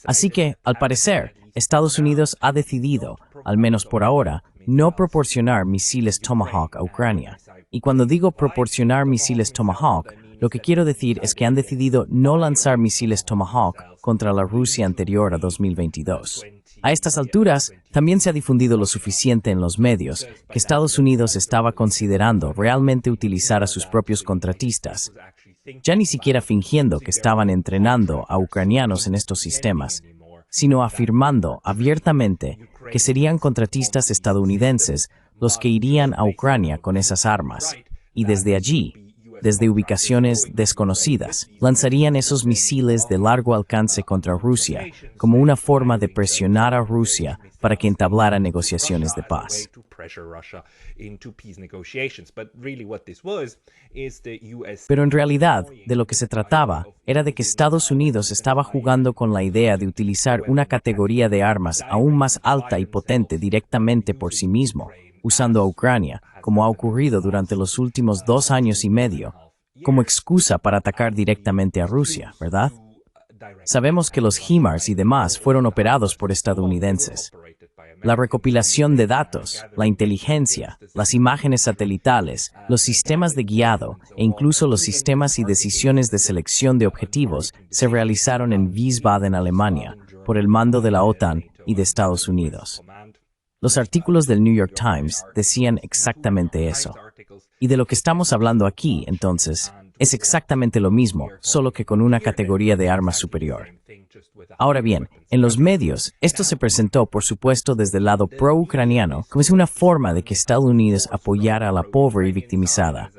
Así que, al parecer, Estados Unidos ha decidido, al menos por ahora, no proporcionar misiles Tomahawk a Ucrania. Y cuando digo proporcionar misiles Tomahawk, lo que quiero decir es que han decidido no lanzar misiles Tomahawk contra la Rusia anterior a 2022. A estas alturas, también se ha difundido lo suficiente en los medios que Estados Unidos estaba considerando realmente utilizar a sus propios contratistas, ya ni siquiera fingiendo que estaban entrenando a ucranianos en estos sistemas, sino afirmando abiertamente que serían contratistas estadounidenses los que irían a Ucrania con esas armas, y desde allí, desde ubicaciones desconocidas, lanzarían esos misiles de largo alcance contra Rusia como una forma de presionar a Rusia para que entablara negociaciones de paz. Pero en realidad, de lo que se trataba era de que Estados Unidos estaba jugando con la idea de utilizar una categoría de armas aún más alta y potente directamente por sí mismo, usando a Ucrania, como ha ocurrido durante los últimos 2 años y medio, como excusa para atacar directamente a Rusia, ¿verdad? Sabemos que los HIMARS y demás fueron operados por estadounidenses. La recopilación de datos, la inteligencia, las imágenes satelitales, los sistemas de guiado e incluso los sistemas y decisiones de selección de objetivos se realizaron en Wiesbaden, Alemania, por el mando de la OTAN y de Estados Unidos. Los artículos del New York Times decían exactamente eso. Y de lo que estamos hablando aquí, entonces, es exactamente lo mismo, solo que con una categoría de armas superior. Ahora bien, en los medios, esto se presentó, por supuesto, desde el lado pro-ucraniano, como si una forma de que Estados Unidos apoyara a la pobre y victimizada.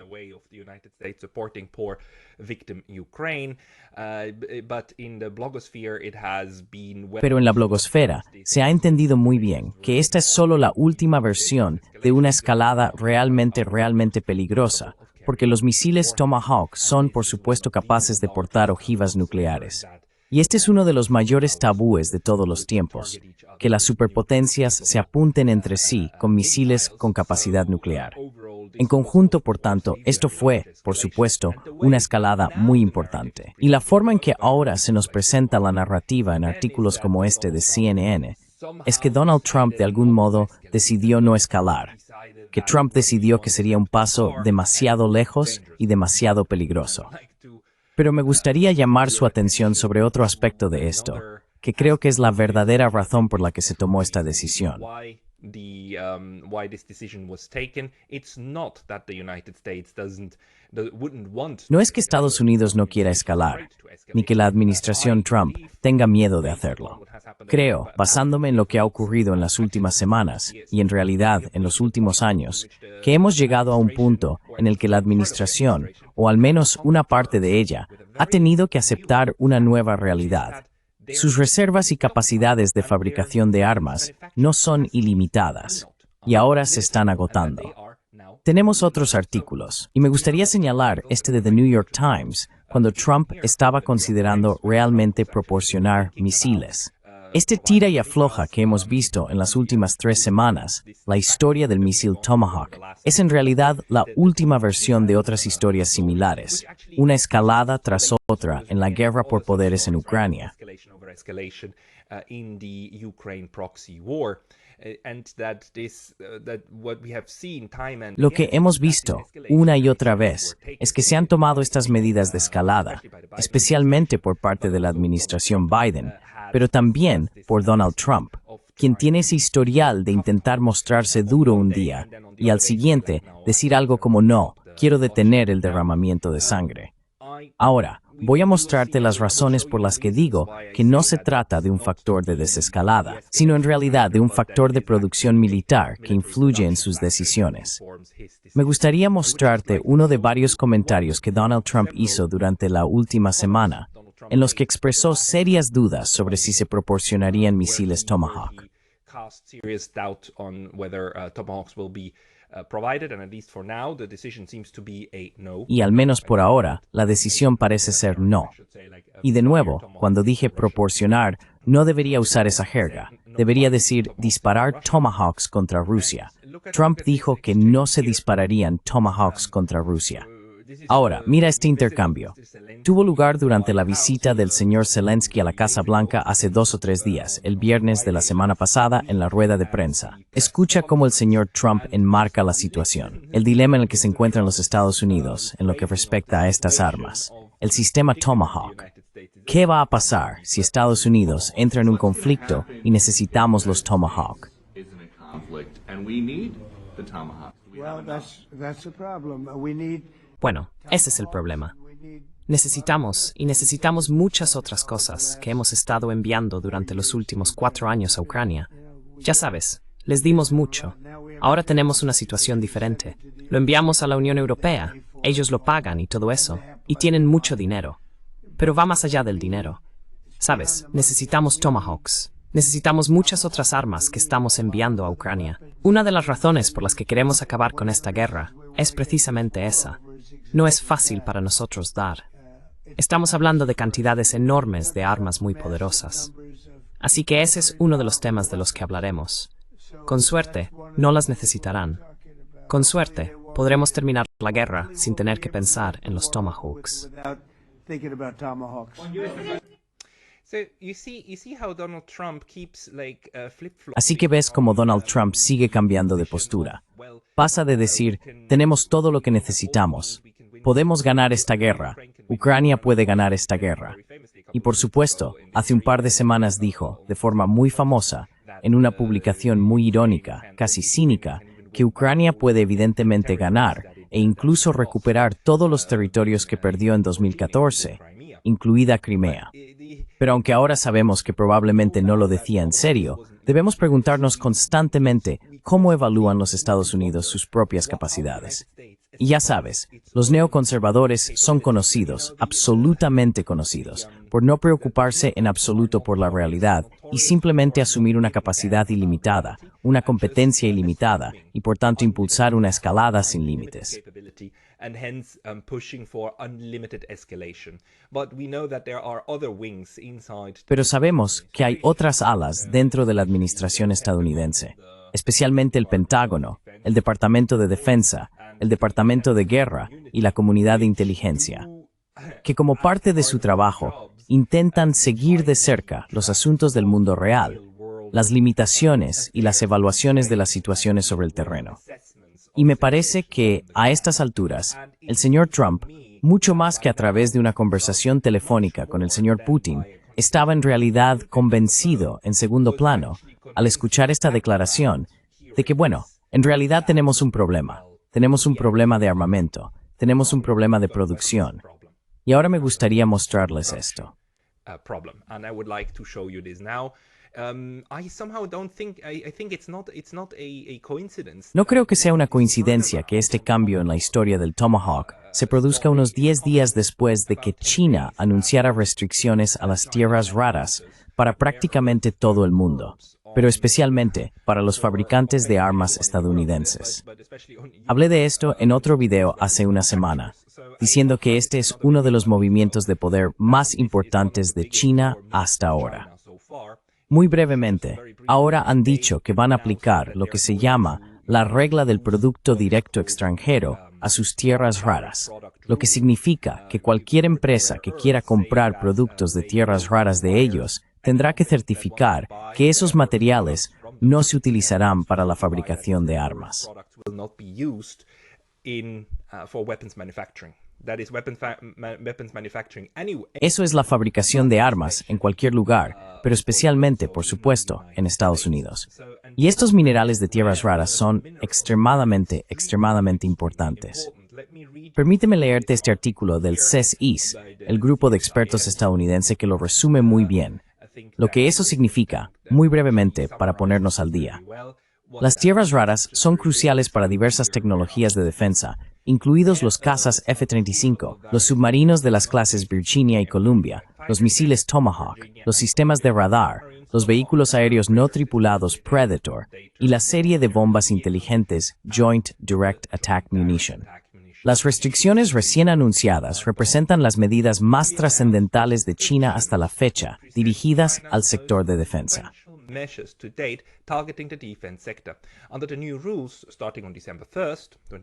Pero en la blogosfera se ha entendido muy bien que esta es solo la última versión de una escalada realmente peligrosa, porque los misiles Tomahawk son, por supuesto, capaces de portar ojivas nucleares. Y este es uno de los mayores tabúes de todos los tiempos, que las superpotencias se apunten entre sí con misiles con capacidad nuclear. En conjunto, por tanto, esto fue, por supuesto, una escalada muy importante. Y la forma en que ahora se nos presenta la narrativa en artículos como este de CNN es que Donald Trump de algún modo decidió no escalar, que Trump decidió que sería un paso demasiado lejos y demasiado peligroso. Pero me gustaría llamar su atención sobre otro aspecto de esto, que creo que es la verdadera razón por la que se tomó esta decisión. No es que Estados Unidos no quiera escalar, ni que la administración Trump tenga miedo de hacerlo. Creo, basándome en lo que ha ocurrido en las últimas semanas, y en realidad en los últimos años, que hemos llegado a un punto en el que la administración, o al menos una parte de ella, ha tenido que aceptar una nueva realidad. Sus reservas y capacidades de fabricación de armas no son ilimitadas, y ahora se están agotando. Tenemos otros artículos, y me gustaría señalar este de The New York Times, cuando Trump estaba considerando realmente proporcionar misiles. Este tira y afloja que hemos visto en las últimas 3 semanas, la historia del misil Tomahawk, es en realidad la última versión de otras historias similares, una escalada tras otra en la guerra por poderes en Ucrania. Lo que hemos visto una y otra vez es que se han tomado estas medidas de escalada, especialmente por parte de la administración Biden, pero también por Donald Trump, quien tiene ese historial de intentar mostrarse duro un día y al siguiente decir algo como no, quiero detener el derramamiento de sangre. Ahora, voy a mostrarte las razones por las que digo que no se trata de un factor de desescalada, sino en realidad de un factor de producción militar que influye en sus decisiones. Me gustaría mostrarte uno de varios comentarios que Donald Trump hizo durante la última semana, en los que expresó serias dudas sobre si se proporcionarían misiles Tomahawk. Y al menos por ahora, la decisión parece ser no. Y de nuevo, cuando dije proporcionar, no debería usar esa jerga. Debería decir disparar Tomahawks contra Rusia. Trump dijo que no se dispararían Tomahawks contra Rusia. Ahora, mira este intercambio. Tuvo lugar durante la visita del señor Zelensky a la Casa Blanca hace 2 o 3 días, el viernes de la semana pasada, en la rueda de prensa. Escucha cómo el señor Trump enmarca la situación, el dilema en el que se encuentran los Estados Unidos en lo que respecta a estas armas, el sistema Tomahawk. ¿Qué va a pasar si Estados Unidos entra en un conflicto y necesitamos los Tomahawk? Bueno, ese es el problema. Necesitamos muchas otras cosas que hemos estado enviando durante los últimos 4 años a Ucrania. Ya sabes, les dimos mucho. Ahora tenemos una situación diferente. Lo enviamos a la Unión Europea, ellos lo pagan y todo eso, y tienen mucho dinero. Pero va más allá del dinero. Sabes, necesitamos Tomahawks. Necesitamos muchas otras armas que estamos enviando a Ucrania. Una de las razones por las que queremos acabar con esta guerra es precisamente esa. No es fácil para nosotros dar. Estamos hablando de cantidades enormes de armas muy poderosas. Así que ese es uno de los temas de los que hablaremos. Con suerte, no las necesitarán. Con suerte, podremos terminar la guerra sin tener que pensar en los Tomahawks. Así que ves cómo Donald Trump sigue cambiando de postura. Pasa de decir, tenemos todo lo que necesitamos, podemos ganar esta guerra, Ucrania puede ganar esta guerra. Y por supuesto, hace un par de semanas dijo, de forma muy famosa, en una publicación muy irónica, casi cínica, que Ucrania puede evidentemente ganar e incluso recuperar todos los territorios que perdió en 2014, incluida Crimea. Pero aunque ahora sabemos que probablemente no lo decía en serio, debemos preguntarnos constantemente cómo evalúan los Estados Unidos sus propias capacidades. Y ya sabes, los neoconservadores son conocidos, absolutamente conocidos, por no preocuparse en absoluto por la realidad y simplemente asumir una capacidad ilimitada, una competencia ilimitada y por tanto impulsar una escalada sin límites. Pero sabemos que hay otras alas dentro de la administración estadounidense, especialmente el Pentágono, el Departamento de Defensa, el Departamento de Guerra y la Comunidad de Inteligencia, que como parte de su trabajo intentan seguir de cerca los asuntos del mundo real, las limitaciones y las evaluaciones de las situaciones sobre el terreno. Y me parece que, a estas alturas, el señor Trump, mucho más que a través de una conversación telefónica con el señor Putin, estaba en realidad convencido, en segundo plano, al escuchar esta declaración, de que, bueno, en realidad tenemos un problema. Tenemos un problema de armamento, tenemos un problema de producción. Y ahora me gustaría mostrarles esto. No creo que sea una coincidencia que este cambio en la historia del Tomahawk se produzca unos 10 días después de que China anunciara restricciones a las tierras raras para prácticamente todo el mundo, pero especialmente para los fabricantes de armas estadounidenses. Hablé de esto en otro video hace una semana, diciendo que este es uno de los movimientos de poder más importantes de China hasta ahora. Muy brevemente, ahora han dicho que van a aplicar lo que se llama la regla del producto directo extranjero a sus tierras raras, lo que significa que cualquier empresa que quiera comprar productos de tierras raras de ellos tendrá que certificar que esos materiales no se utilizarán para la fabricación de armas. Eso es la fabricación de armas en cualquier lugar, pero especialmente, por supuesto, en Estados Unidos. Y estos minerales de tierras raras son extremadamente importantes. Permíteme leerte este artículo del CES-IS, el grupo de expertos estadounidense que lo resume muy bien. Lo que eso significa, muy brevemente, para ponernos al día. Las tierras raras son cruciales para diversas tecnologías de defensa, incluidos los cazas F-35, los submarinos de las clases Virginia y Columbia, los misiles Tomahawk, los sistemas de radar, los vehículos aéreos no tripulados Predator y la serie de bombas inteligentes Joint Direct Attack Munition. Las restricciones recién anunciadas representan las medidas más trascendentales de China hasta la fecha, dirigidas al sector de defensa.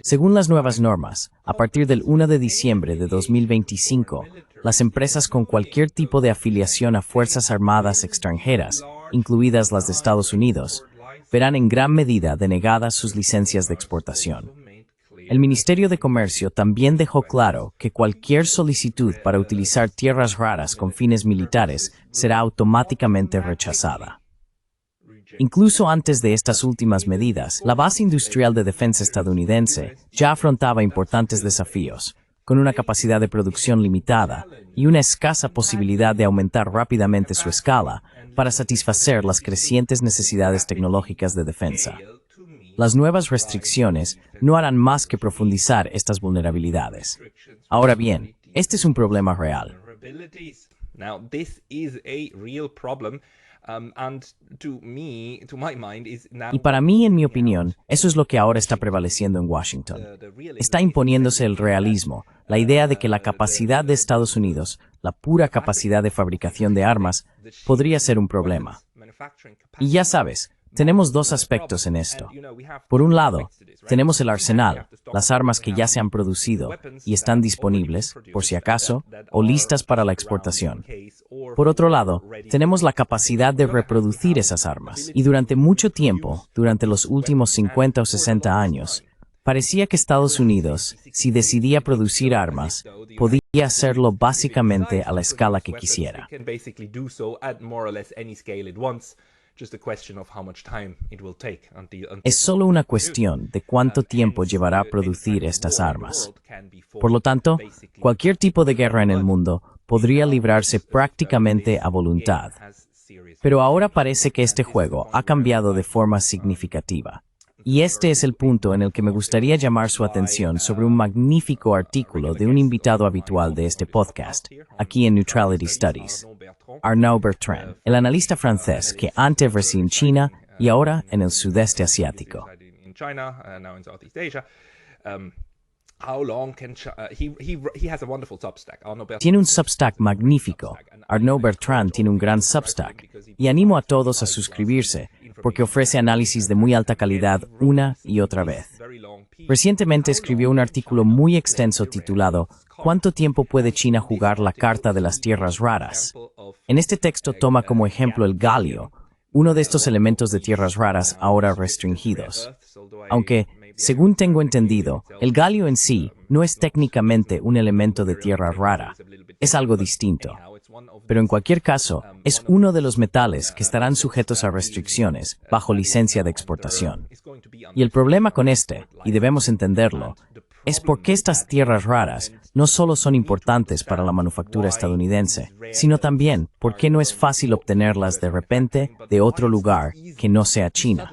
Según las nuevas normas, a partir del 1 de diciembre de 2025, las empresas con cualquier tipo de afiliación a Fuerzas Armadas extranjeras, incluidas las de Estados Unidos, verán en gran medida denegadas sus licencias de exportación. El Ministerio de Comercio también dejó claro que cualquier solicitud para utilizar tierras raras con fines militares será automáticamente rechazada. Incluso antes de estas últimas medidas, la base industrial de defensa estadounidense ya afrontaba importantes desafíos, con una capacidad de producción limitada y una escasa posibilidad de aumentar rápidamente su escala para satisfacer las crecientes necesidades tecnológicas de defensa. Las nuevas restricciones no harán más que profundizar estas vulnerabilidades. Ahora bien, este es un problema real. Y para mí, en mi opinión, eso es lo que ahora está prevaleciendo en Washington. Está imponiéndose el realismo, la idea de que la capacidad de Estados Unidos, la pura capacidad de fabricación de armas, podría ser un problema. Y ya sabes, tenemos dos aspectos en esto. Por un lado, tenemos el arsenal, las armas que ya se han producido y están disponibles, por si acaso, o listas para la exportación. Por otro lado, tenemos la capacidad de reproducir esas armas. Y durante mucho tiempo, durante los últimos 50 o 60 años, parecía que Estados Unidos, si decidía producir armas, podía hacerlo básicamente a la escala que quisiera. Es solo una cuestión de cuánto tiempo llevará a producir estas armas. Por lo tanto, cualquier tipo de guerra en el mundo podría librarse prácticamente a voluntad. Pero ahora parece que este juego ha cambiado de forma significativa. Y este es el punto en el que me gustaría llamar su atención sobre un magnífico artículo de un invitado habitual de este podcast, aquí en Neutrality Studies, Arnaud Bertrand, el analista francés que antes residía en China y ahora en el sudeste asiático. Tiene un Substack magnífico. Arnaud Bertrand tiene un gran Substack y animo a todos a suscribirse porque ofrece análisis de muy alta calidad una y otra vez. Recientemente escribió un artículo muy extenso titulado ¿Cuánto tiempo puede China jugar la carta de las tierras raras? En este texto toma como ejemplo el galio, uno de estos elementos de tierras raras ahora restringidos. Aunque, según tengo entendido, el galio en sí no es técnicamente un elemento de tierra rara, es algo distinto. Pero en cualquier caso, es uno de los metales que estarán sujetos a restricciones bajo licencia de exportación. Y el problema con este, y debemos entenderlo, es por qué estas tierras raras no solo son importantes para la manufactura estadounidense, sino también por qué no es fácil obtenerlas de repente de otro lugar que no sea China.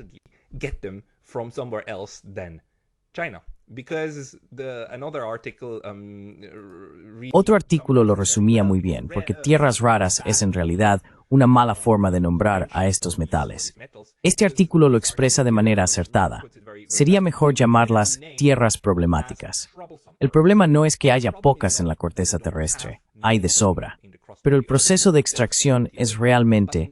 Otro artículo lo resumía muy bien, porque tierras raras es en realidad una mala forma de nombrar a estos metales. Este artículo lo expresa de manera acertada. Sería mejor llamarlas tierras problemáticas. El problema no es que haya pocas en la corteza terrestre, hay de sobra. Pero el proceso de extracción es realmente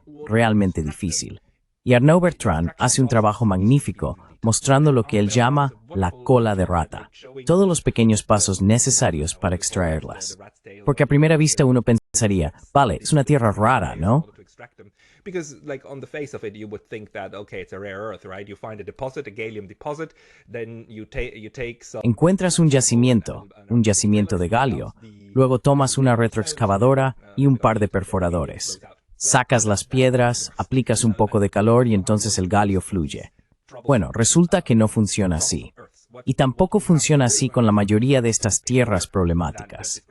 difícil. Y Arnaud Bertrand hace un trabajo magnífico mostrando lo que él llama la cola de rata, todos los pequeños pasos necesarios para extraerlas. Porque a primera vista uno pensaría, vale, es una tierra rara, ¿no? Encuentras un yacimiento de galio, luego tomas una retroexcavadora y un par de perforadores. Sacas las piedras, aplicas un poco de calor y entonces el galio fluye. Bueno, resulta que no funciona así. Y tampoco funciona así con la mayoría de estas tierras problemáticas.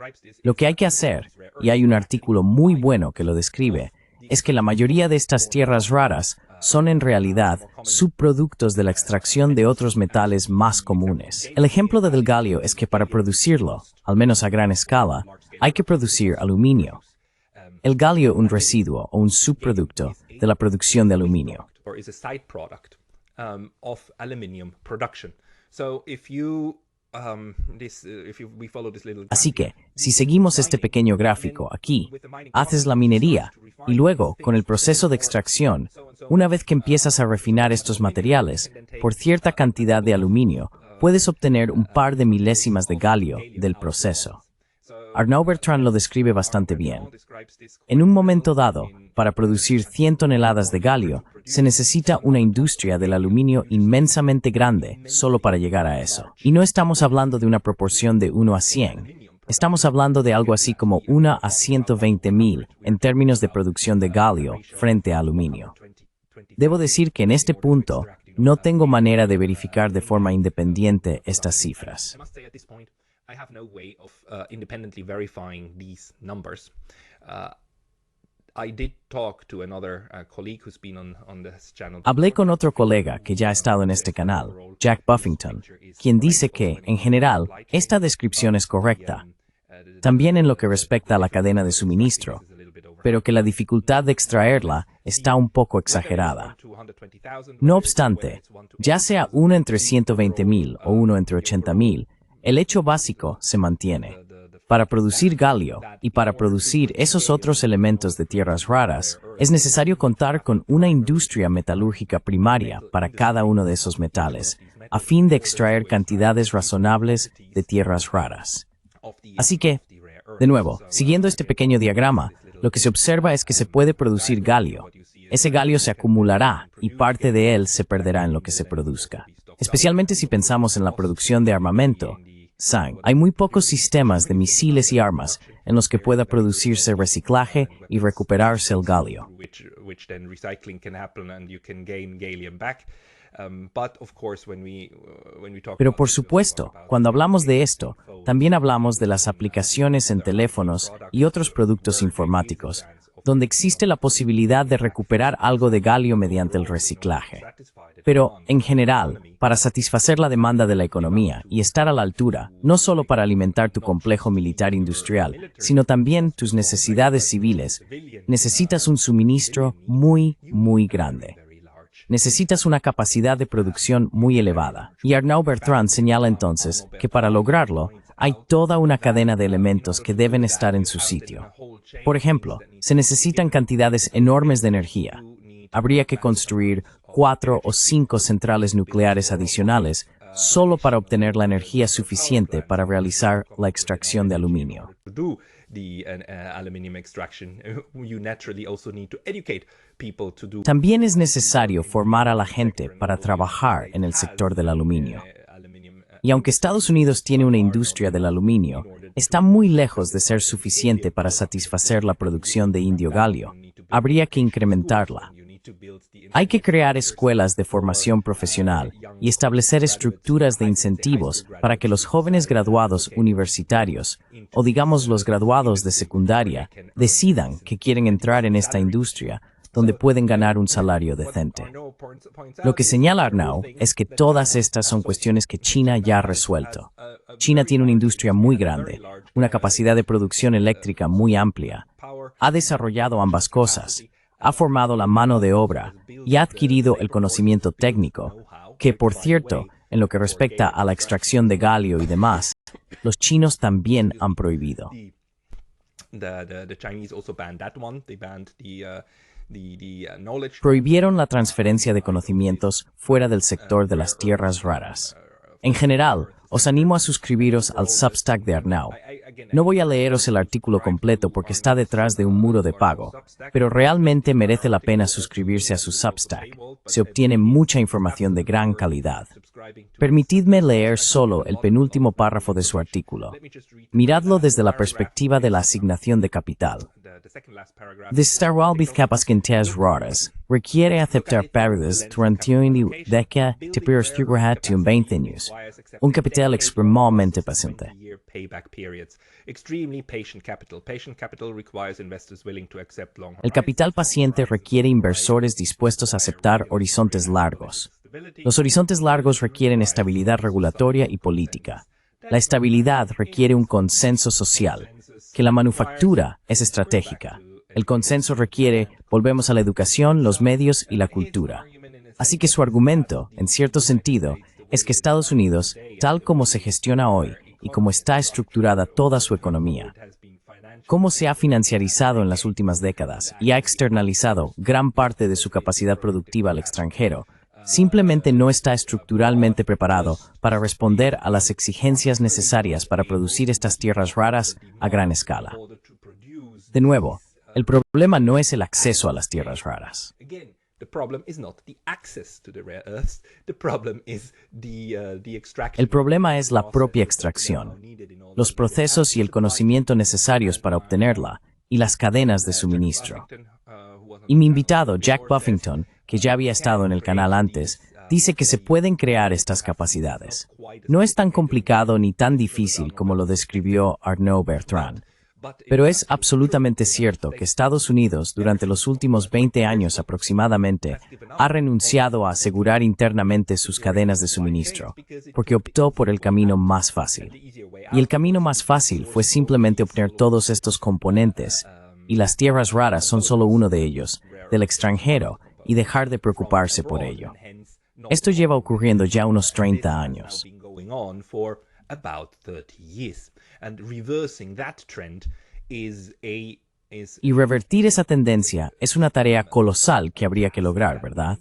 Lo que hay que hacer, y hay un artículo muy bueno que lo describe, es que la mayoría de estas tierras raras son en realidad subproductos de la extracción de otros metales más comunes. El ejemplo del galio es que para producirlo, al menos a gran escala, hay que producir aluminio. El galio es un residuo o un subproducto de la producción de aluminio. Así que, si seguimos este pequeño gráfico aquí, haces la minería y luego, con el proceso de extracción, Una vez que empiezas a refinar estos materiales, por cierta cantidad de aluminio, puedes obtener un par de milésimas de galio del proceso. Arnaud Bertrand lo describe bastante bien. En un momento dado, para producir 100 toneladas de galio, se necesita una industria del aluminio inmensamente grande solo para llegar a eso. Y no estamos hablando de una proporción de 1 a 100. Estamos hablando de algo así como 1 a 120.000 en términos de producción de galio frente a aluminio. Debo decir que en este punto no tengo manera de verificar de forma independiente estas cifras. Hablé con otro colega que ya ha estado en este canal, Jack Buffington, quien dice que, en general, esta descripción es correcta, también en lo que respecta a la cadena de suministro, pero que la dificultad de extraerla está un poco exagerada. No obstante, ya sea uno entre 120.000 o uno entre 80.000, el hecho básico se mantiene. Para producir galio y para producir esos otros elementos de tierras raras, es necesario contar con una industria metalúrgica primaria para cada uno de esos metales, a fin de extraer cantidades razonables de tierras raras. Así que, de nuevo, siguiendo este pequeño diagrama, lo que se observa es que se puede producir galio. Ese galio se acumulará y parte de él se perderá en lo que se produzca. Especialmente si pensamos en la producción de armamento, hay muy pocos sistemas de misiles y armas en los que pueda producirse reciclaje y recuperarse el galio. Pero por supuesto, cuando hablamos de esto, también hablamos de las aplicaciones en teléfonos y otros productos informáticos, donde existe la posibilidad de recuperar algo de galio mediante el reciclaje. Pero, en general, para satisfacer la demanda de la economía y estar a la altura, no solo para alimentar tu complejo militar industrial, sino también tus necesidades civiles, necesitas un suministro muy grande. Necesitas una capacidad de producción muy elevada. Y Arnaud Bertrand señala entonces que para lograrlo, hay toda una cadena de elementos que deben estar en su sitio. Por ejemplo, se necesitan cantidades enormes de energía. Habría que construir 4 o 5 centrales nucleares adicionales solo para obtener la energía suficiente para realizar la extracción de aluminio. También es necesario formar a la gente para trabajar en el sector del aluminio. Y aunque Estados Unidos tiene una industria del aluminio, está muy lejos de ser suficiente para satisfacer la producción de indio galio. Habría que incrementarla. Hay que crear escuelas de formación profesional y establecer estructuras de incentivos para que los jóvenes graduados universitarios, o digamos los graduados de secundaria, decidan que quieren entrar en esta industria, donde pueden ganar un salario decente. Lo que señala Arnaud es que todas estas son cuestiones que China ya ha resuelto. China tiene una industria muy grande, una capacidad de producción eléctrica muy amplia. Ha desarrollado ambas cosas. Ha formado la mano de obra y ha adquirido el conocimiento técnico, que, por cierto, en lo que respecta a la extracción de galio y demás, los chinos también han prohibido. Prohibieron la transferencia de conocimientos fuera del sector de las tierras raras. En general, os animo a suscribiros al Substack de Arnaud. No voy a leeros el artículo completo porque está detrás de un muro de pago, pero realmente merece la pena suscribirse a su Substack. Se obtiene mucha información de gran calidad. Permitidme leer solo el penúltimo párrafo de su artículo. Miradlo desde la perspectiva de la asignación de capital. Destarwalbith capasquintes raras requiere aceptar pérdidas durante una década de perspectiva de 20 años. Un capital extremadamente paciente. El capital paciente requiere inversores dispuestos a aceptar horizontes largos. Los horizontes largos requieren estabilidad regulatoria y política. La estabilidad requiere un consenso social, que la manufactura es estratégica. El consenso requiere, volvemos a la educación, los medios y la cultura. Así que su argumento, en cierto sentido, es que Estados Unidos, tal como se gestiona hoy y como está estructurada toda su economía, cómo se ha financiarizado en las últimas décadas y ha externalizado gran parte de su capacidad productiva al extranjero, simplemente no está estructuralmente preparado para responder a las exigencias necesarias para producir estas tierras raras a gran escala. De nuevo, el problema no es el acceso a las tierras raras. El problema es la propia extracción, los procesos y el conocimiento necesarios para obtenerla, y las cadenas de suministro. Y mi invitado, Jack Buffington, que ya había estado en el canal antes, dice que se pueden crear estas capacidades. No es tan complicado ni tan difícil como lo describió Arnaud Bertrand. Pero es absolutamente cierto que Estados Unidos, durante los últimos 20 años aproximadamente, ha renunciado a asegurar internamente sus cadenas de suministro, porque optó por el camino más fácil. Y el camino más fácil fue simplemente obtener todos estos componentes, y las tierras raras son solo uno de ellos, del extranjero, y dejar de preocuparse por ello. Esto lleva ocurriendo ya unos 30 años. Y revertir esa tendencia es una tarea colosal que habría que lograr, ¿verdad?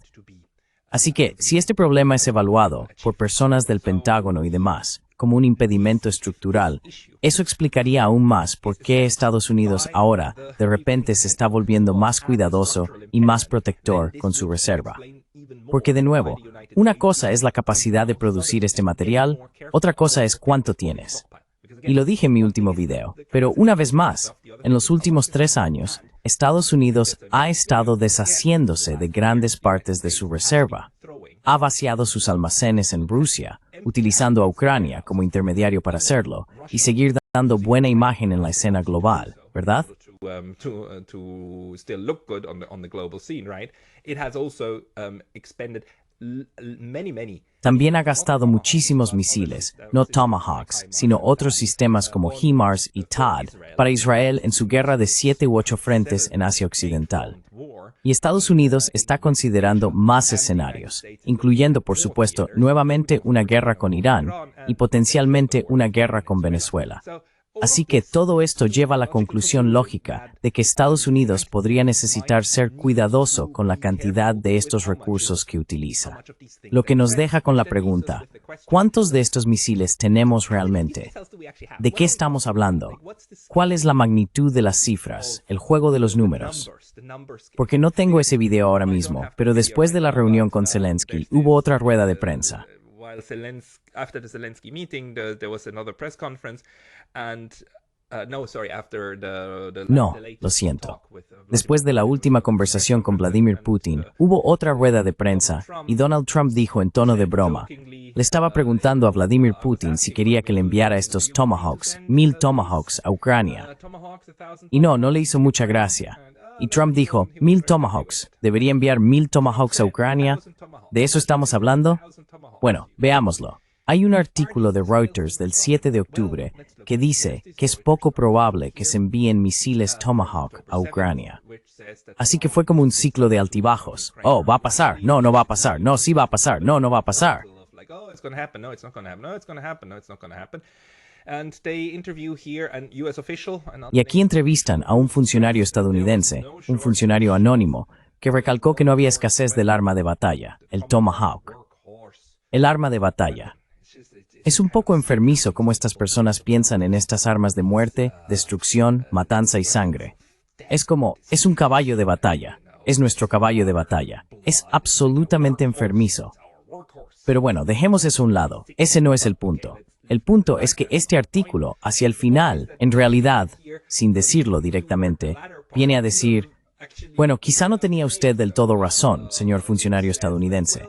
Así que, si este problema es evaluado por personas del Pentágono y demás como un impedimento estructural, eso explicaría aún más por qué Estados Unidos ahora, de repente, se está volviendo más cuidadoso y más protector con su reserva. Porque, de nuevo, una cosa es la capacidad de producir este material, otra cosa es cuánto tienes. Y lo dije en mi último video, pero una vez más, en los últimos 3 años, Estados Unidos ha estado deshaciéndose de grandes partes de su reserva. Ha vaciado sus almacenes en Rusia, utilizando a Ucrania como intermediario para hacerlo, y seguir dando buena imagen en la escena global, ¿verdad? También ha gastado muchísimos misiles, no Tomahawks, sino otros sistemas como HIMARS y THAAD, para Israel en su guerra de 7 u 8 frentes en Asia Occidental. Y Estados Unidos está considerando más escenarios, incluyendo, por supuesto, nuevamente una guerra con Irán y potencialmente una guerra con Venezuela. Así que todo esto lleva a la conclusión lógica de que Estados Unidos podría necesitar ser cuidadoso con la cantidad de estos recursos que utiliza. Lo que nos deja con la pregunta, ¿cuántos de estos misiles tenemos realmente? ¿De qué estamos hablando? ¿Cuál es la magnitud de las cifras, el juego de los números? Porque no tengo ese video ahora mismo, pero después de la reunión con Zelensky hubo otra rueda de prensa. After the Zelensky meeting, there was another press conference, and No, lo siento. Después de la última conversación con Vladimir Putin, hubo otra rueda de prensa y Donald Trump dijo en tono de broma, le estaba preguntando a Vladimir Putin si quería que le enviara estos Tomahawks, 1000 Tomahawks a Ucrania. Y no le hizo mucha gracia. Y Trump dijo, 1000 Tomahawks, ¿debería enviar 1000 Tomahawks a Ucrania? ¿De eso estamos hablando? Bueno, veámoslo. Hay un artículo de Reuters del 7 de octubre que dice que es poco probable que se envíen misiles Tomahawk a Ucrania. Así que fue como un ciclo de altibajos. Oh, ¿va a pasar? No va a pasar. No, sí va a pasar. No va a pasar. Y aquí entrevistan a un funcionario estadounidense, un funcionario anónimo, que recalcó que no había escasez del arma de batalla, el Tomahawk. El arma de batalla. Es un poco enfermizo cómo estas personas piensan en estas armas de muerte, destrucción, matanza y sangre. Es un caballo de batalla. Es nuestro caballo de batalla. Es absolutamente enfermizo. Pero bueno, dejemos eso a un lado. Ese no es el punto. El punto es que este artículo, hacia el final, en realidad, sin decirlo directamente, viene a decir, bueno, quizá no tenía usted del todo razón, señor funcionario estadounidense.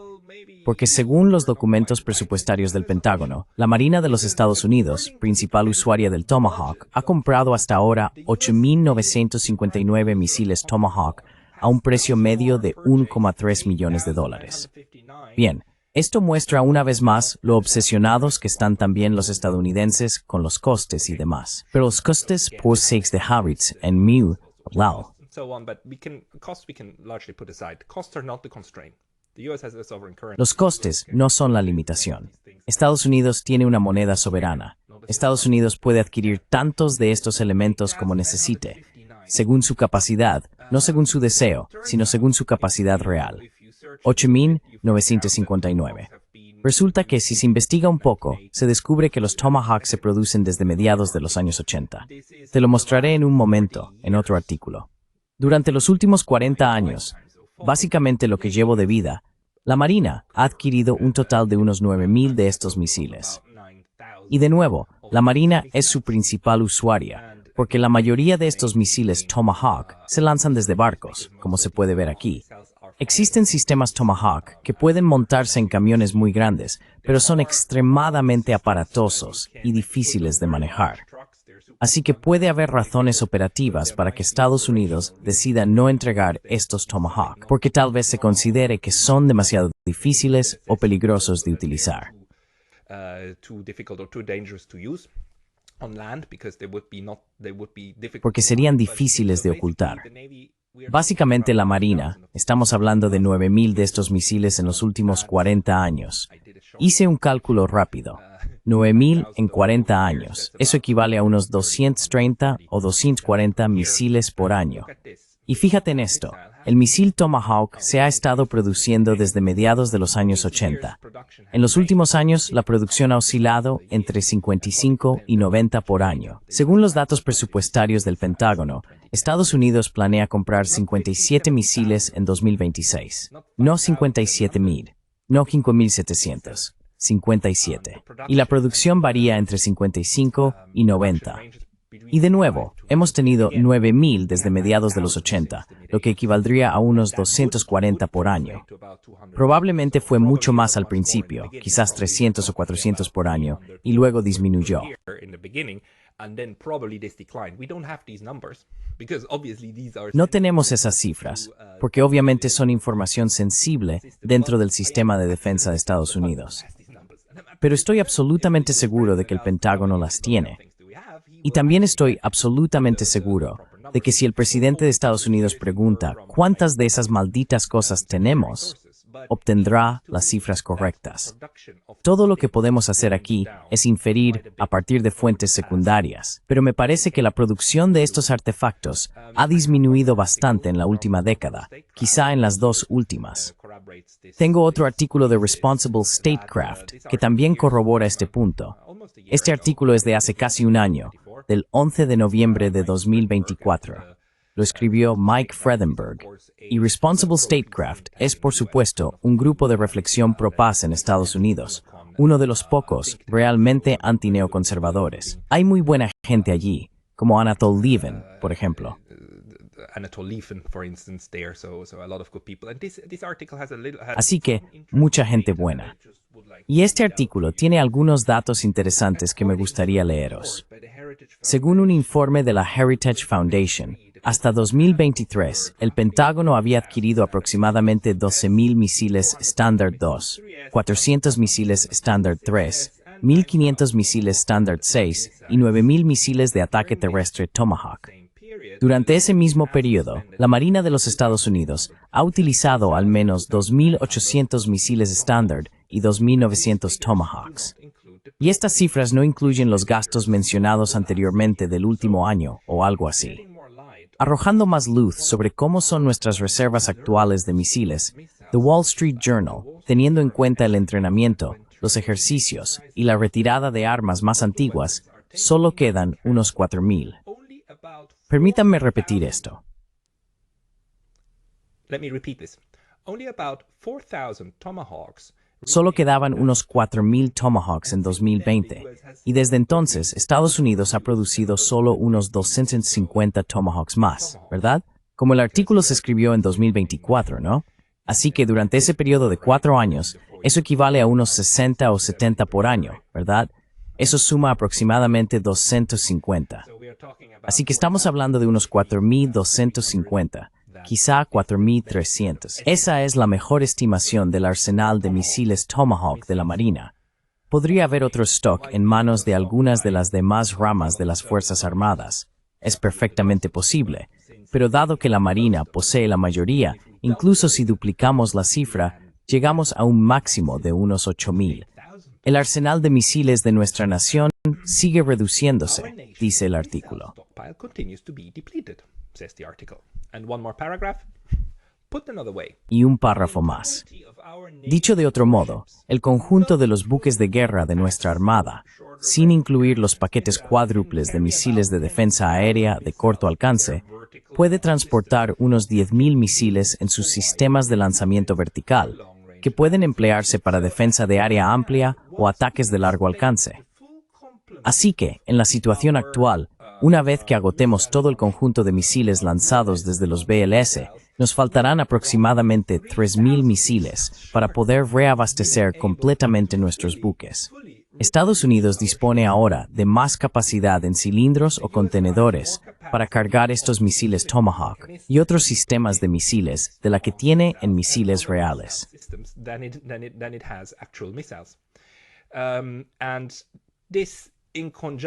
Porque según los documentos presupuestarios del Pentágono, la Marina de los Estados Unidos, principal usuaria del Tomahawk, ha comprado hasta ahora 8.959 misiles Tomahawk a un precio medio de $1,3 millones. Bien, esto muestra una vez más lo obsesionados que están también los estadounidenses con los costes y demás. Pero los costes por sakes de Haaretz en Mew, wow. Los costes no son la limitación. Estados Unidos tiene una moneda soberana. Estados Unidos puede adquirir tantos de estos elementos como necesite, según su capacidad, no según su deseo, sino según su capacidad real. 8.959. Resulta que si se investiga un poco, se descubre que los Tomahawk se producen desde mediados de los años 80. Te lo mostraré en un momento, en otro artículo. Durante los últimos 40 años, básicamente lo que llevo de vida, la Marina ha adquirido un total de unos 9.000 de estos misiles. Y de nuevo, la Marina es su principal usuaria, porque la mayoría de estos misiles Tomahawk se lanzan desde barcos, como se puede ver aquí. Existen sistemas Tomahawk que pueden montarse en camiones muy grandes, pero son extremadamente aparatosos y difíciles de manejar. Así que puede haber razones operativas para que Estados Unidos decida no entregar estos Tomahawk, porque tal vez se considere que son demasiado difíciles o peligrosos de utilizar. Porque serían difíciles de ocultar. Básicamente la Marina, estamos hablando de 9.000 de estos misiles en los últimos 40 años. Hice un cálculo rápido. 9.000 en 40 años. Eso equivale a unos 230 o 240 misiles por año. Y fíjate en esto, el misil Tomahawk se ha estado produciendo desde mediados de los años 80. En los últimos años, la producción ha oscilado entre 55 y 90 por año. Según los datos presupuestarios del Pentágono, Estados Unidos planea comprar 57 misiles en 2026. No 57.000, no 5.700, 57. Y la producción varía entre 55 y 90. Y de nuevo, hemos tenido 9.000 desde mediados de los 80, lo que equivaldría a unos 240 por año. Probablemente fue mucho más al principio, quizás 300 o 400 por año, y luego disminuyó. No tenemos esas cifras, porque obviamente son información sensible dentro del sistema de defensa de Estados Unidos. Pero estoy absolutamente seguro de que el Pentágono las tiene. Y también estoy absolutamente seguro de que si el presidente de Estados Unidos pregunta ¿cuántas de esas malditas cosas tenemos?, obtendrá las cifras correctas. Todo lo que podemos hacer aquí es inferir a partir de fuentes secundarias, pero me parece que la producción de estos artefactos ha disminuido bastante en la última década, quizá en las dos últimas. Tengo otro artículo de Responsible Statecraft que también corrobora este punto. Este artículo es de hace casi un año, del 11 de noviembre de 2024. Lo escribió Mike Fredenberg. Y Responsible Statecraft es, por supuesto, un grupo de reflexión pro-paz en Estados Unidos, uno de los pocos realmente antineoconservadores. Hay muy buena gente allí, como Anatol Lieven, por ejemplo. Así que, mucha gente buena. Y este artículo tiene algunos datos interesantes que me gustaría leeros. Según un informe de la Heritage Foundation, hasta 2023, el Pentágono había adquirido aproximadamente 12.000 misiles Standard 2, 400 misiles Standard 3, 1.500 misiles Standard 6 y 9.000 misiles de ataque terrestre Tomahawk. Durante ese mismo periodo, la Marina de los Estados Unidos ha utilizado al menos 2.800 misiles Standard y 2.900 Tomahawks. Y estas cifras no incluyen los gastos mencionados anteriormente del último año o algo así. Arrojando más luz sobre cómo son nuestras reservas actuales de misiles, The Wall Street Journal, teniendo en cuenta el entrenamiento, los ejercicios y la retirada de armas más antiguas, solo quedan unos 4.000. Permítanme repetir esto. Solo quedaban unos 4.000 Tomahawks en 2020, y desde entonces Estados Unidos ha producido solo unos 250 Tomahawks más, ¿verdad? Como el artículo se escribió en 2024, ¿no? Así que durante ese periodo de 4 años, eso equivale a unos 60 o 70 por año, ¿verdad? Eso suma aproximadamente 250. Así que estamos hablando de unos 4.250. Quizá 4.300. Esa es la mejor estimación del arsenal de misiles Tomahawk de la Marina. Podría haber otro stock en manos de algunas de las demás ramas de las Fuerzas Armadas. Es perfectamente posible, pero dado que la Marina posee la mayoría, incluso si duplicamos la cifra, llegamos a un máximo de unos 8.000. El arsenal de misiles de nuestra nación sigue reduciéndose, dice el artículo. Stockpile continues to be depleted, says the article. And one more paragraph. Put another way. Y un párrafo más. Dicho de otro modo, el conjunto de los buques de guerra de nuestra Armada, sin incluir los paquetes cuádruples de misiles de defensa aérea de corto alcance, puede transportar unos 10.000 misiles en sus sistemas de lanzamiento vertical, que pueden emplearse para defensa de área amplia o ataques de largo alcance. Así que, en la situación actual, una vez que agotemos todo el conjunto de misiles lanzados desde los BLS, nos faltarán aproximadamente 3.000 misiles para poder reabastecer completamente nuestros buques. Estados Unidos dispone ahora de más capacidad en cilindros o contenedores para cargar estos misiles Tomahawk y otros sistemas de misiles de la que tiene en misiles reales.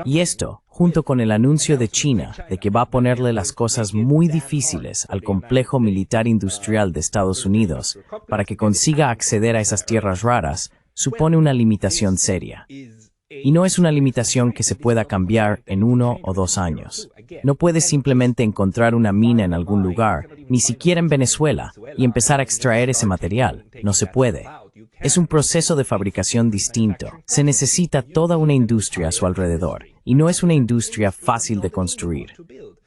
Y esto, junto con el anuncio de China de que va a ponerle las cosas muy difíciles al complejo militar industrial de Estados Unidos para que consiga acceder a esas tierras raras, supone una limitación seria. Y no es una limitación que se pueda cambiar en 1 o 2 años. No puedes simplemente encontrar una mina en algún lugar, ni siquiera en Venezuela, y empezar a extraer ese material. No se puede. Es un proceso de fabricación distinto. Se necesita toda una industria a su alrededor, y no es una industria fácil de construir.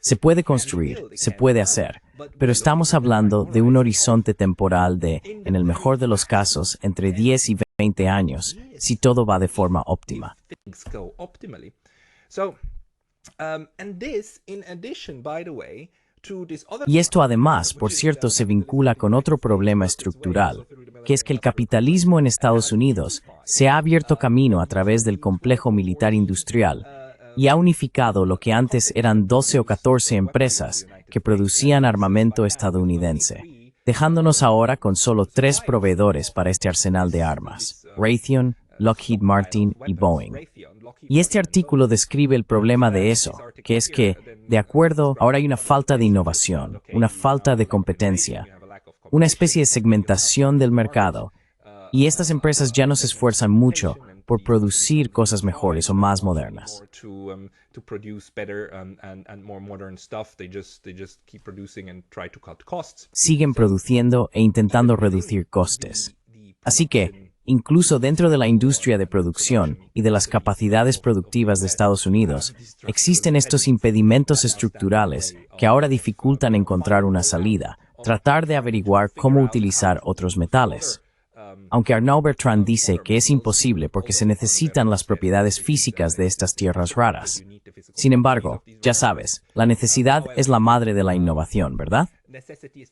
Se puede construir, se puede hacer, pero estamos hablando de un horizonte temporal de, en el mejor de los casos, entre 10 y 20 años, si todo va de forma óptima. Y esto además, por cierto, se vincula con otro problema estructural, que es que el capitalismo en Estados Unidos se ha abierto camino a través del complejo militar industrial y ha unificado lo que antes eran 12 o 14 empresas que producían armamento estadounidense, dejándonos ahora con solo 3 proveedores para este arsenal de armas: Raytheon, Lockheed Martin y Boeing. Y este artículo describe el problema de eso, que es que, de acuerdo, ahora hay una falta de innovación, una falta de competencia, una especie de segmentación del mercado, y estas empresas ya no se esfuerzan mucho por producir cosas mejores o más modernas. Siguen produciendo e intentando reducir costes. Así que, incluso dentro de la industria de producción y de las capacidades productivas de Estados Unidos, existen estos impedimentos estructurales que ahora dificultan encontrar una salida, tratar de averiguar cómo utilizar otros metales. Aunque Arnaud Bertrand dice que es imposible porque se necesitan las propiedades físicas de estas tierras raras. Sin embargo, ya sabes, la necesidad es la madre de la innovación, ¿verdad?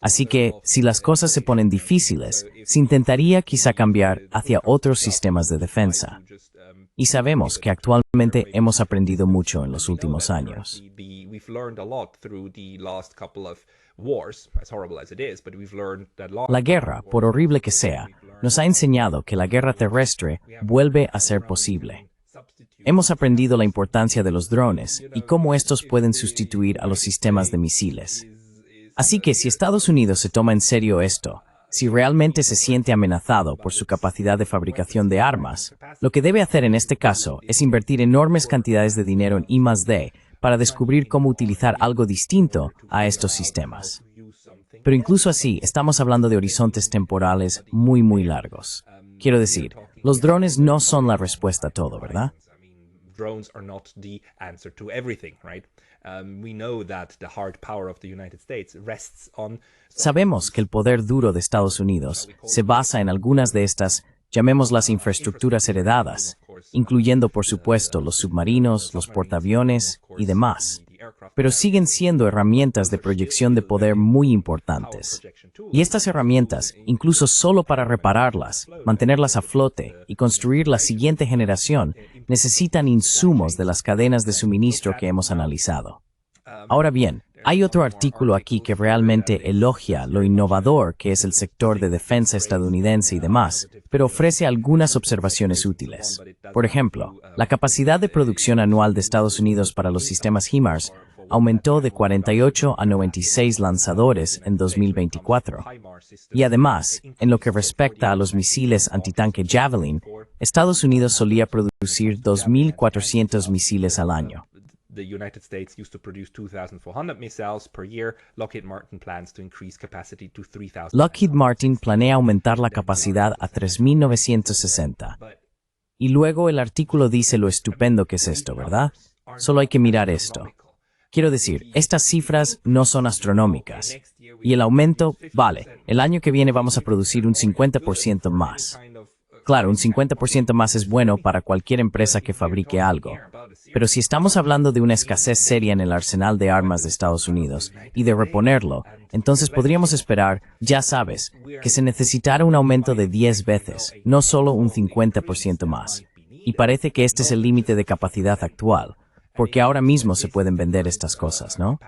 Así que, si las cosas se ponen difíciles, se intentaría quizá cambiar hacia otros sistemas de defensa. Y sabemos que actualmente hemos aprendido mucho en los últimos años. La guerra, por horrible que sea, nos ha enseñado que la guerra terrestre vuelve a ser posible. Hemos aprendido la importancia de los drones y cómo estos pueden sustituir a los sistemas de misiles. Así que si Estados Unidos se toma en serio esto, si realmente se siente amenazado por su capacidad de fabricación de armas, lo que debe hacer en este caso es invertir enormes cantidades de dinero en I+D para descubrir cómo utilizar algo distinto a estos sistemas. Pero incluso así, estamos hablando de horizontes temporales muy largos. Quiero decir, los drones no son la respuesta a todo, ¿verdad? Sabemos que el poder duro de Estados Unidos se basa en algunas de estas, llamémoslas infraestructuras heredadas, incluyendo por supuesto los submarinos, los portaaviones y demás. Pero siguen siendo herramientas de proyección de poder muy importantes. Y estas herramientas, incluso solo para repararlas, mantenerlas a flote y construir la siguiente generación, necesitan insumos de las cadenas de suministro que hemos analizado. Ahora bien, hay otro artículo aquí que realmente elogia lo innovador que es el sector de defensa estadounidense y demás, pero ofrece algunas observaciones útiles. Por ejemplo, la capacidad de producción anual de Estados Unidos para los sistemas HIMARS aumentó de 48 a 96 lanzadores en 2024. Y además, en lo que respecta a los misiles antitanque Javelin, Estados Unidos solía producir 2.400 misiles al año. The United States used to produce 2,400 missiles per year. Lockheed Martin plans to increase capacity to 3,000. Lockheed Martin planea aumentar la capacidad a 3.960. Y luego el artículo dice lo estupendo que es esto, ¿verdad? Solo hay que mirar esto. Quiero decir, estas cifras no son astronómicas. Y el aumento, vale, el año que viene vamos a producir un 50% más. Claro, un 50% más es bueno para cualquier empresa que fabrique algo. Pero si estamos hablando de una escasez seria en el arsenal de armas de Estados Unidos y de reponerlo, entonces podríamos esperar, ya sabes, que se necesitara un aumento de 10 veces, no solo un 50% más. Y parece que este es el límite de capacidad actual, porque ahora mismo se pueden vender estas cosas, ¿no?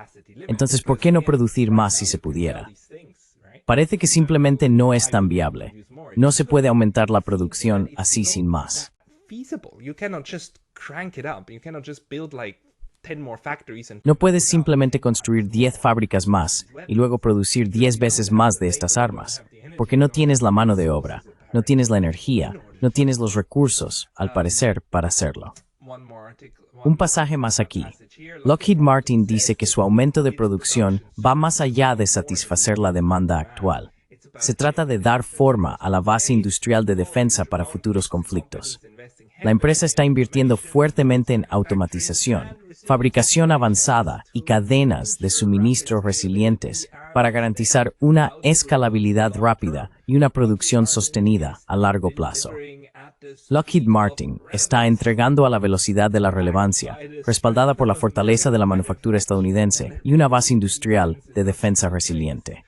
Entonces, ¿por qué no producir más si se pudiera? Parece que simplemente no es tan viable. No se puede aumentar la producción así sin más. No puedes simplemente construir 10 fábricas más y luego producir 10 veces más de estas armas, porque no tienes la mano de obra, no tienes la energía, no tienes los recursos, al parecer, para hacerlo. Un pasaje más aquí. Lockheed Martin dice que su aumento de producción va más allá de satisfacer la demanda actual. Se trata de dar forma a la base industrial de defensa para futuros conflictos. La empresa está invirtiendo fuertemente en automatización, fabricación avanzada y cadenas de suministro resilientes para garantizar una escalabilidad rápida y una producción sostenida a largo plazo. Lockheed Martin está entregando a la velocidad de la relevancia, respaldada por la fortaleza de la manufactura estadounidense y una base industrial de defensa resiliente.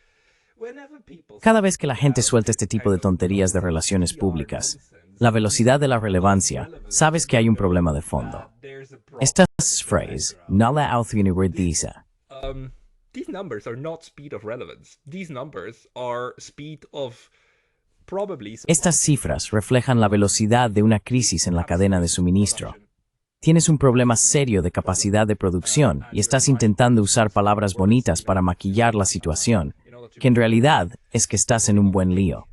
Cada vez que la gente suelta este tipo de tonterías de relaciones públicas, la velocidad de la relevancia, sabes que hay un problema de fondo. Esta frase no la utiliza. These numbers are not speed of relevance. These numbers are speed of probably. Estas cifras reflejan la velocidad de una crisis en la cadena de suministro. Tienes un problema serio de capacidad de producción y estás intentando usar palabras bonitas para maquillar la situación, que en realidad es que estás en un buen lío.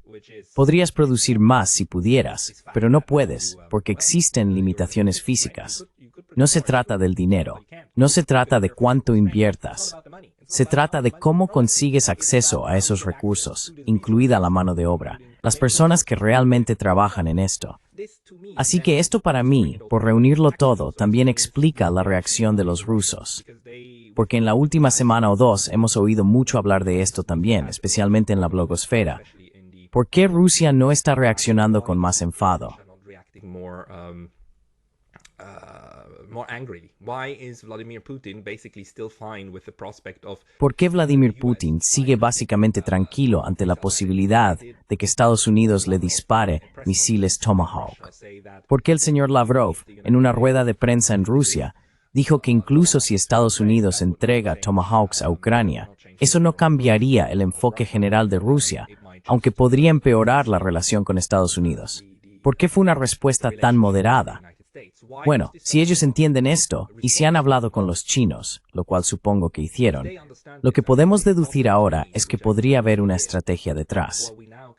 Podrías producir más si pudieras, pero no puedes, porque existen limitaciones físicas. No se trata del dinero, no se trata de cuánto inviertas. Se trata de cómo consigues acceso a esos recursos, incluida la mano de obra, las personas que realmente trabajan en esto. Así que esto para mí, por reunirlo todo, también explica la reacción de los rusos. Porque en la última semana o dos hemos oído mucho hablar de esto también, especialmente en la blogosfera. ¿Por qué Rusia no está reaccionando con más enfado? ¿Por qué Vladimir Putin sigue básicamente tranquilo ante la posibilidad de que Estados Unidos le dispare misiles Tomahawk? ¿Por qué el señor Lavrov, en una rueda de prensa en Rusia, dijo que incluso si Estados Unidos entrega Tomahawks a Ucrania, eso no cambiaría el enfoque general de Rusia, aunque podría empeorar la relación con Estados Unidos? ¿Por qué fue una respuesta tan moderada? Bueno, si ellos entienden esto, y si han hablado con los chinos, lo cual supongo que hicieron, lo que podemos deducir ahora es que podría haber una estrategia detrás.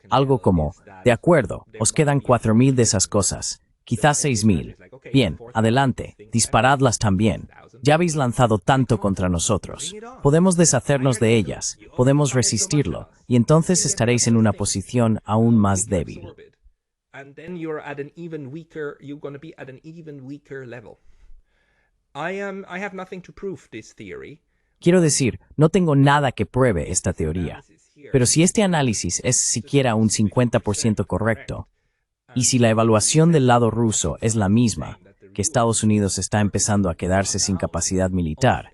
Algo como, de acuerdo, os quedan 4.000 de esas cosas, quizás 6.000. Bien, adelante, disparadlas también. Ya habéis lanzado tanto contra nosotros. Podemos deshacernos de ellas, podemos resistirlo, y entonces estaréis en una posición aún más débil. And then you're going to be at an even weaker level. I have nothing to prove this theory. Quiero decir, no tengo nada que pruebe esta teoría. Pero si este análisis es siquiera un 50% correcto, y si la evaluación del lado ruso es la misma, que Estados Unidos está empezando a quedarse sin capacidad militar,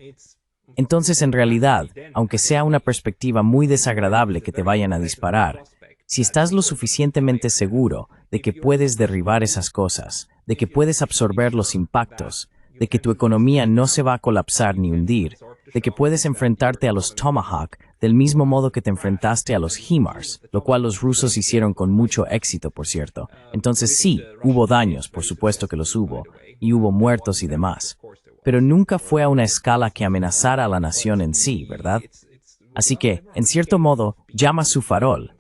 entonces en realidad, aunque sea una perspectiva muy desagradable que te vayan a disparar, si estás lo suficientemente seguro de que puedes derribar esas cosas, de que puedes absorber los impactos, de que tu economía no se va a colapsar ni hundir, de que puedes enfrentarte a los Tomahawk del mismo modo que te enfrentaste a los HIMARS, lo cual los rusos hicieron con mucho éxito, por cierto. Entonces sí, hubo daños, por supuesto que los hubo, y hubo muertos y demás. Pero nunca fue a una escala que amenazara a la nación en sí, ¿verdad? Así que, en cierto modo, llama su farol.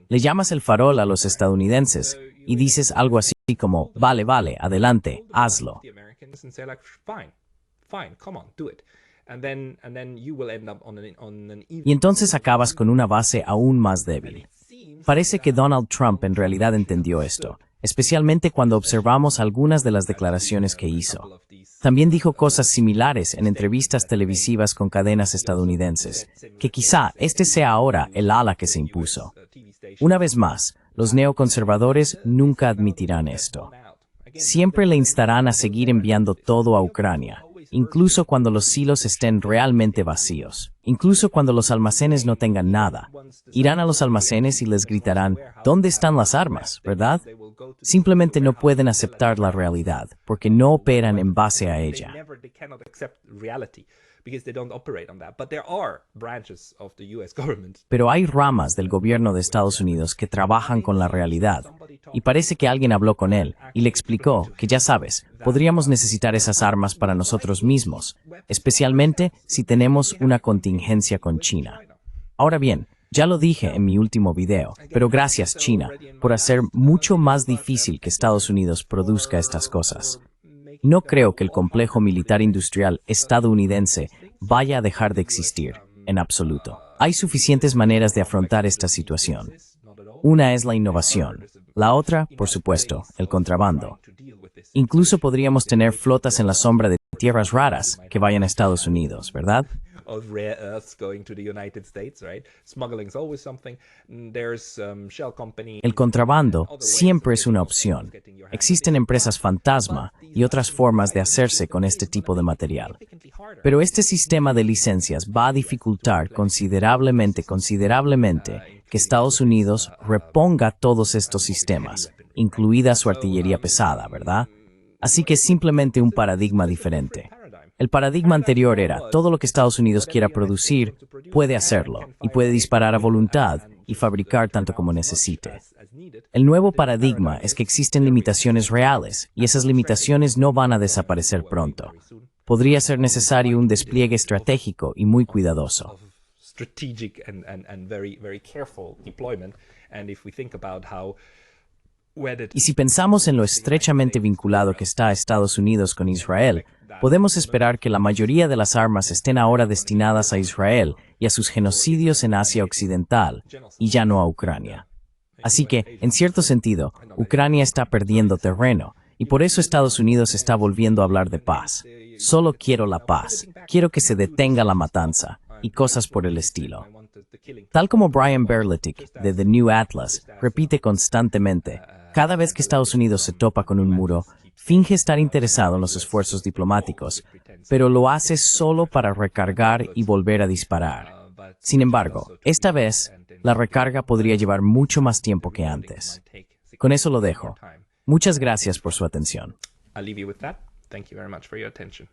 Le llamas el farol a los estadounidenses, y dices algo así como, vale, adelante, hazlo. The Americans and say like, fine, come on, do it. And then you will end up on an even. Y entonces acabas con una base aún más débil. Parece que Donald Trump en realidad entendió esto, especialmente cuando observamos algunas de las declaraciones que hizo. También dijo cosas similares en entrevistas televisivas con cadenas estadounidenses, que quizá este sea ahora el ala que se impuso. Una vez más, los neoconservadores nunca admitirán esto. Siempre le instarán a seguir enviando todo a Ucrania, incluso cuando los silos estén realmente vacíos, incluso cuando los almacenes no tengan nada. Irán a los almacenes y les gritarán, ¿dónde están las armas, verdad? Simplemente no pueden aceptar la realidad, porque no operan en base a ella. They cannot accept reality because they don't operate on that. But there are branches of the US government. Pero hay ramas del gobierno de Estados Unidos que trabajan con la realidad, y parece que alguien habló con él y le explicó que, ya sabes, podríamos necesitar esas armas para nosotros mismos, especialmente si tenemos una contingencia con China. Ahora bien, ya lo dije en mi último video, pero gracias China por hacer mucho más difícil que Estados Unidos produzca estas cosas. No creo que el complejo militar industrial estadounidense vaya a dejar de existir, en absoluto. Hay suficientes maneras de afrontar esta situación. Una es la innovación. La otra, por supuesto, el contrabando. Incluso podríamos tener flotas en la sombra de tierras raras que vayan a Estados Unidos, ¿verdad? Of rare earths going to the United States, right? Smuggling is always something. There's shell company. El contrabando siempre es una opción. Existen empresas fantasma y otras formas de hacerse con este tipo de material. Pero este sistema de licencias va a dificultar considerablemente que Estados Unidos reponga todos estos sistemas, incluida su artillería pesada, ¿verdad? Así que es simplemente un paradigma diferente. El paradigma anterior era, todo lo que Estados Unidos quiera producir, puede hacerlo, y puede disparar a voluntad y fabricar tanto como necesite. El nuevo paradigma es que existen limitaciones reales, y esas limitaciones no van a desaparecer pronto. Podría ser necesario un despliegue estratégico y muy cuidadoso. Strategic and very careful deployment. And if we think about how Y si pensamos en lo estrechamente vinculado que está Estados Unidos con Israel, podemos esperar que la mayoría de las armas estén ahora destinadas a Israel y a sus genocidios en Asia Occidental, y ya no a Ucrania. Así que, en cierto sentido, Ucrania está perdiendo terreno, y por eso Estados Unidos está volviendo a hablar de paz. Solo quiero la paz, quiero que se detenga la matanza, y cosas por el estilo. Tal como Brian Berletic, de The New Atlas, repite constantemente, cada vez que Estados Unidos se topa con un muro, finge estar interesado en los esfuerzos diplomáticos, pero lo hace solo para recargar y volver a disparar. Sin embargo, esta vez, la recarga podría llevar mucho más tiempo que antes. Con eso lo dejo. Muchas gracias por su atención. I'll leave you with that. Thank you very much for your attention.